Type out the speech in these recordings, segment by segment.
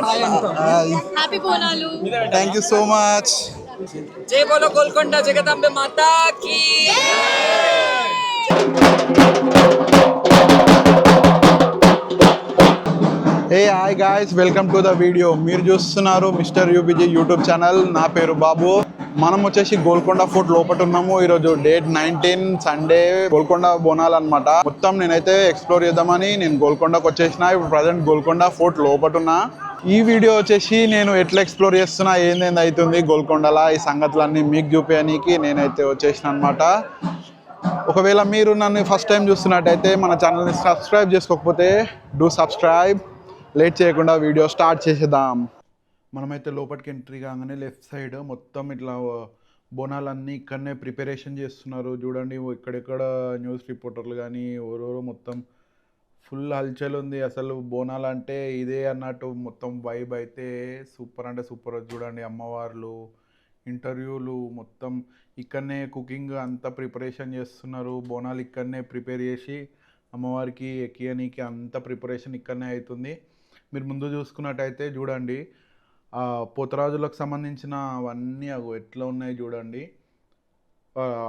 Happy Bonalu. Thank you so much. జై బోలో గోల్కొండ జగదాంబ మాతాకి. Hey hi guys, welcome to the video. మీరు చూస్తున్నారు మిస్టర్ యూబీజీ యూట్యూబ్ ఛానల్. నా పేరు బాబు. మనం వచ్చేసి గోల్కొండ ఫోర్ట్ లోపల ఉన్నాము. ఈరోజు డేట్ 19 సండే, గోల్కొండ బోనాలు అనమాట. మొత్తం నేనైతే ఎక్స్ప్లోర్ చేద్దామని నేను గోల్కొండకు వచ్చేసిన. ఇప్పుడు ప్రజెంట్ గోల్కొండ ఫోర్ట్ లోపల ఉన్నా. ఈ వీడియో వచ్చేసి నేను ఎట్లా ఎక్స్ప్లోర్ చేస్తున్నా, ఏందేంది అవుతుంది గోల్కొండలా, ఈ సంగతులన్నీ మీకు చూపించడానికి నేనైతే వచ్చేసిన అనమాట. ఒకవేళ మీరు నన్ను ఫస్ట్ టైం చూస్తున్నట్టయితే మన ఛానల్ని సబ్స్క్రైబ్ చేసుకోకపోతే డూ సబ్స్క్రైబ్. లేట్ చేయకుండా వీడియో స్టార్ట్ చేసేద్దాం. మనమైతే లోపలికి ఎంట్రీ కాగానే లెఫ్ట్ సైడ్ మొత్తం ఇట్లా బోనాలన్నీ ఇక్కడనే ప్రిపరేషన్ చేస్తున్నారు. చూడండి, ఇక్కడెక్కడ న్యూస్ రిపోర్టర్లు కానీ ఎవరెవరో మొత్తం ఫుల్ హల్చల్ ఉంది. అసలు బోనాలు అంటే ఇదే అన్నట్టు మొత్తం వైబ్ అయితే సూపర్ అంటే సూపర్. చూడండి, అమ్మవార్లు, ఇంటర్వ్యూలు, మొత్తం ఇక్కడనే కుకింగ్ అంతా ప్రిపరేషన్ చేస్తున్నారు. బోనాలు ఇక్కడనే ప్రిపేర్ చేసి అమ్మవారికి ఎక్కియనికి అంత ప్రిపరేషన్ ఇక్కడనే అవుతుంది. మీరు ముందు చూసుకున్నట్టయితే చూడండి, పోతరాజులకు సంబంధించిన అవన్నీ అవి ఎట్లా ఉన్నాయి చూడండి.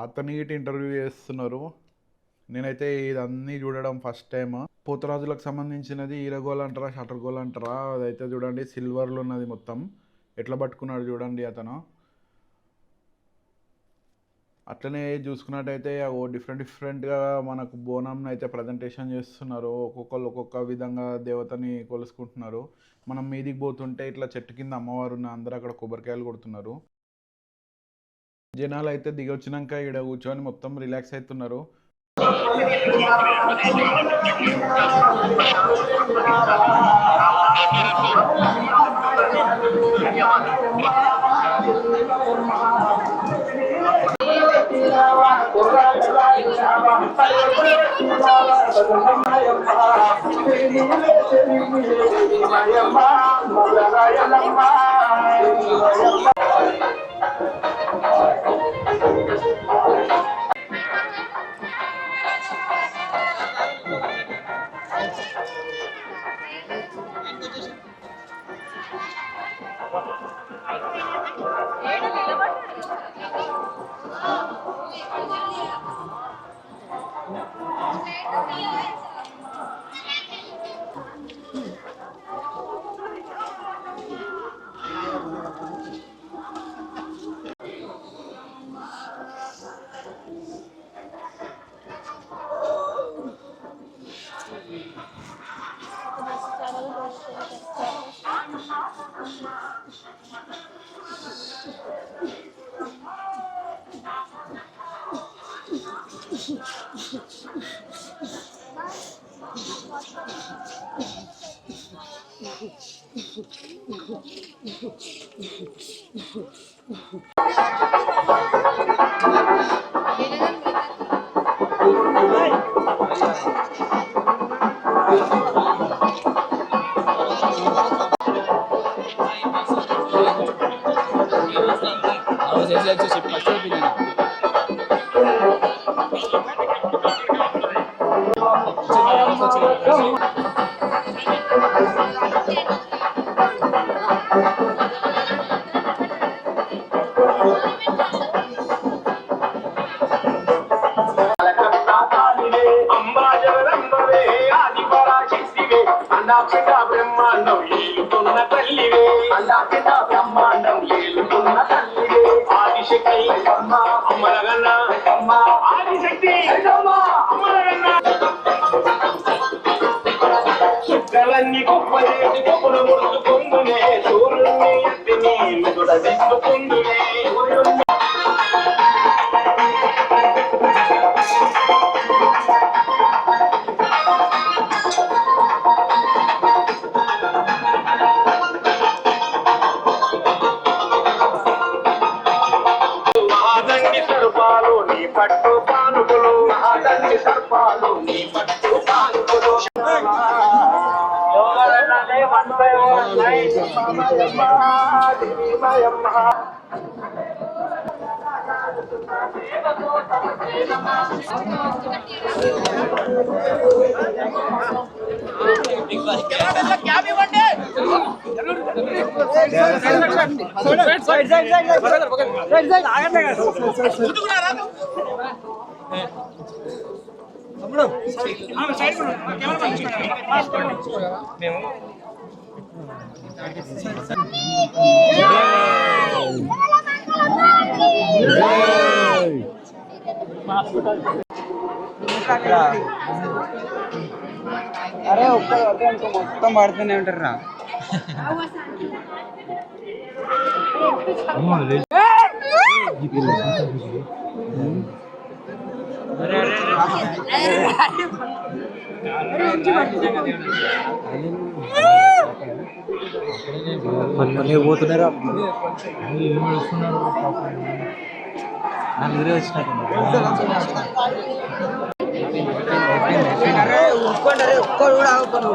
అతని ఇంటర్వ్యూ చేస్తున్నారు. నేనైతే ఇదన్నీ చూడడం ఫస్ట్ టైం. పోతరాజులకు సంబంధించినది ఈరగోల్ అంటారా, షటర్ గోల్ అంటారా, అదైతే చూడండి సిల్వర్లో ఉన్నది. మొత్తం ఎట్లా పట్టుకున్నాడు చూడండి అతను. అట్లనే చూసుకున్నట్టయితే డిఫరెంట్గా మనకు బోనంని అయితే ప్రజెంటేషన్ చేస్తున్నారు. ఒక్కొక్కరు ఒక్కొక్క విధంగా దేవతని కొలుసుకుంటున్నారు. మనం మీదికి పోతుంటే ఇట్లా చెట్టు కింద అమ్మవారు ఉన్న అందరూ అక్కడ కొబ్బరికాయలు కొడుతున్నారు. జనాలు అయితే దిగి వచ్చినాక ఇక్కడ కూర్చొని మొత్తం రిలాక్స్ అవుతున్నారు. బ్రహ్మాండం ఏలుతున్న తల్లివే, బ్రహ్మాండం ఏలుతున్న తల్లివే, ఆదిశక్తి అమ్మలగన్న, ఆదిశక్తి అమ్మలగన్న. శుక్రలన్నీ గొప్పలేటి గొప్పలు ముడుచుకుందునే, సూర్యుని ఎత్తిని నుదుట దిద్దుకుందునే. పట్టు పానుకులు మహాదండి సర్పాలు, నీ పట్టు పానుకులు. అరే ఒక్క మొత్తం పడుతూనే ఉంటారు రా. పోతున్నారా నలుగురే వచ్చినట్టు ఒక్కడు కూడా ఆగుతాను.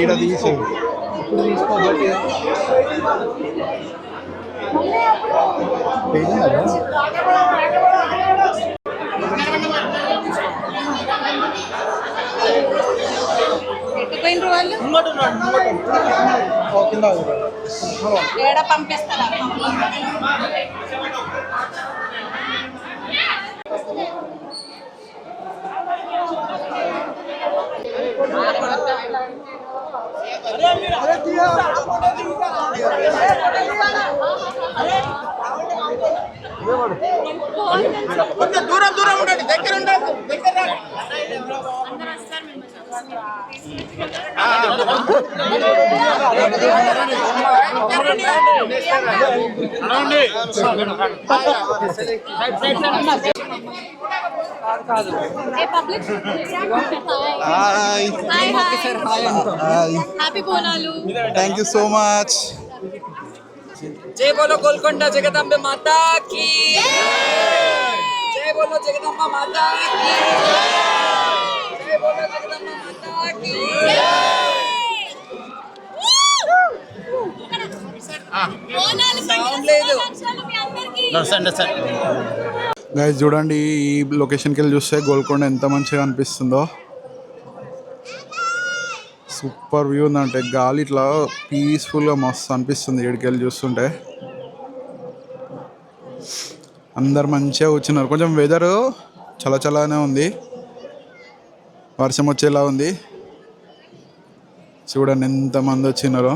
ఈడ తీసే ఇప్పుడు తీసుకోబట్టి పంపిస్తారా? దూరం దూరం ఉండండి, దగ్గర ఉండండి, దగ్గర happy Bonalu. Thank you so much. జై బోలో గోల్కొండ జగదంబ మాతా కీ జై బోలో జగదంబ మాతా కీ జై బోలో జగదంబ మాతా కీ సౌండ్ లేదు. గైస్ చూడండి, ఈ లొకేషన్కి వెళ్ళి చూస్తే గోల్కొండ ఎంత మంచిగా అనిపిస్తుందో. సూపర్ వ్యూ ఉందంటే, గాలి ఇట్లా పీస్ఫుల్గా మస్తు అనిపిస్తుంది ఇక్కడికి వెళ్ళి చూస్తుంటే. అందరు మంచిగా కూర్చున్నారు. కొంచెం వెదరు చల్లచల్లగానే ఉంది, వర్షం వచ్చేలా ఉంది. చూడండి ఎంతమంది వచ్చినారో.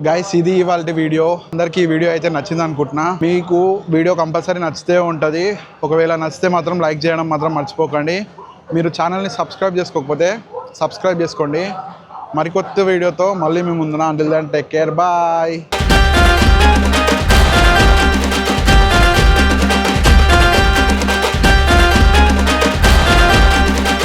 గైస్ ఇది ఇవాళ వీడియో. అందరికీ ఈ వీడియో అయితే నచ్చింది అనుకుంటున్నా. మీకు వీడియో కంపల్సరీ నచ్చితే ఉంటుంది. ఒకవేళ నచ్చితే మాత్రం లైక్ చేయడం మాత్రం మర్చిపోకండి. మీరు ఛానల్ని సబ్స్క్రైబ్ చేసుకోకపోతే సబ్స్క్రైబ్ చేసుకోండి. మరికొత్త వీడియోతో మళ్ళీ మేము ముందున. Until then take care, bye.